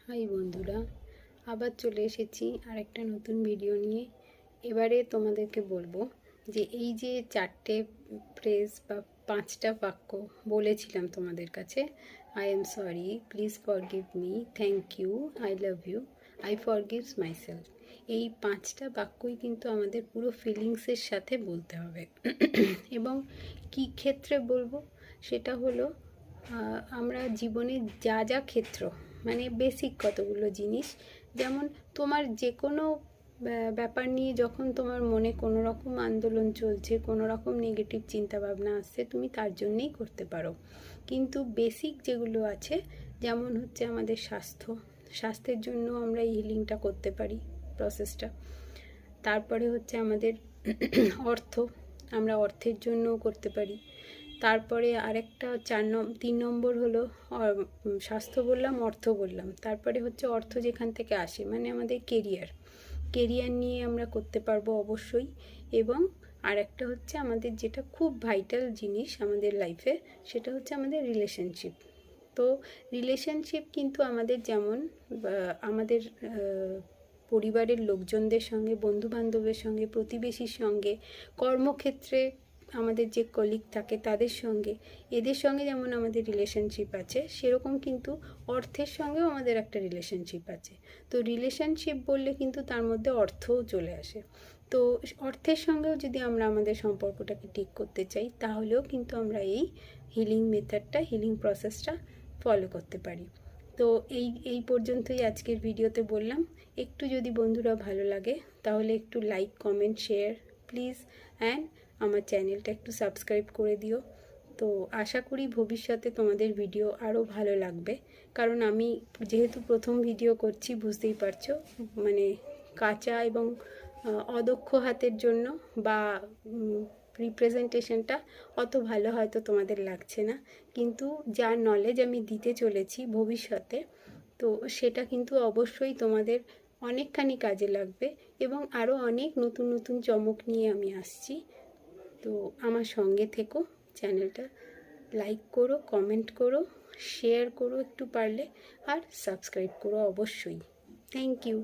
High বন্ধুরা, আবার চলে এসেছি আরেকটা নতুন ভিডিও নিয়ে। এবারে তোমাদেরকে বলবো যে এই যে 4টে ফ্রেজ বা 5টা বাক্য বলেছিলাম তোমাদের কাছে, I am sorry, please forgive me, thank you, I love you, I forgives myself. এই 5টা বাক্যই কিন্তু আমাদের পুরো ফিলিংসের সাথে বলতে হবে। এবং কি ক্ষেত্রে বলবো সেটা হলো আমরা জীবনে যা যা ক্ষেত্র, মানে বেসিক কতগুলো জিনিস, যেমন তোমার যে কোনো ব্যাপার নিয়ে যখন তোমার মনে কোনো রকম আন্দোলন চলছে, কোনো রকম নেগেটিভ চিন্তাভাবনা আসছে, তুমি তার জন্যেই করতে পারো। কিন্তু বেসিক যেগুলো আছে, যেমন হচ্ছে আমাদের স্বাস্থ্যের জন্য আমরা এই হিলিংটা করতে পারি, প্রসেসটা। তারপরে হচ্ছে আমাদের আমরা অর্থের জন্যও করতে পারি। তারপরে আরেকটা 3 নম্বর হলো স্বাস্থ্য বললাম, অর্থ বললাম। তারপরে হচ্ছে অর্থ যেখান থেকে আসে, মানে আমাদের কেরিয়ার নিয়ে আমরা করতে পারবো অবশ্যই। এবং আরেকটা হচ্ছে আমাদের যেটা খুব ভাইটাল জিনিস আমাদের লাইফে, সেটা হচ্ছে আমাদের রিলেশনশিপ। তো রিলেশনশিপ কিন্তু আমাদের যেমন আমাদের পরিবারের লোকজনদের সঙ্গে, বন্ধুবান্ধবের সঙ্গে, প্রতিবেশীর সঙ্গে, কর্মক্ষেত্রে আমাদের যে কলিগ থাকে তাদের সঙ্গে, এদের সঙ্গে যেমন আমাদের রিলেশনশিপ আছে, সেরকম কিন্তু অর্থের সঙ্গেও আমাদের একটা রিলেশনশিপ আছে। তো রিলেশনশিপ বললে কিন্তু তার মধ্যে অর্থও চলে আসে। তো অর্থের সঙ্গেও যদি আমরা আমাদের সম্পর্কটাকে ঠিক করতে চাই, তাহলেও কিন্তু আমরা এই হিলিং প্রসেসটা ফলো করতে পারি। তো এই পর্যন্তই আজকের ভিডিওতে বললাম। একটু যদি বন্ধুরা ভালো লাগে তাহলে একটু like, comment, share please, and আমার চ্যানেলটা একটু সাবস্ক্রাইব করে দিও। তো আশা করি ভবিষ্যতে তোমাদের ভিডিও আরও ভালো লাগবে, কারণ আমি যেহেতু প্রথম ভিডিও করছি, বুঝতেই পারছো, মানে কাঁচা এবং অদক্ষ হাতের জন্য বা রিপ্রেজেন্টেশনটা অত ভালো হয়তো তোমাদের লাগছে না, কিন্তু যা নলেজ আমি দিতে চলেছি ভবিষ্যতে, তো সেটা কিন্তু অবশ্যই তোমাদের অনেকখানি কাজে লাগবে। এবং আরও অনেক নতুন নতুন চমক নিয়ে আমি আসছি। তো আমার সঙ্গে থেকো, চ্যানেলটা লাইক করো, কমেন্ট করো, শেয়ার করো একটু পারলে, আর সাবস্ক্রাইব করো অবশ্যই। Thank you.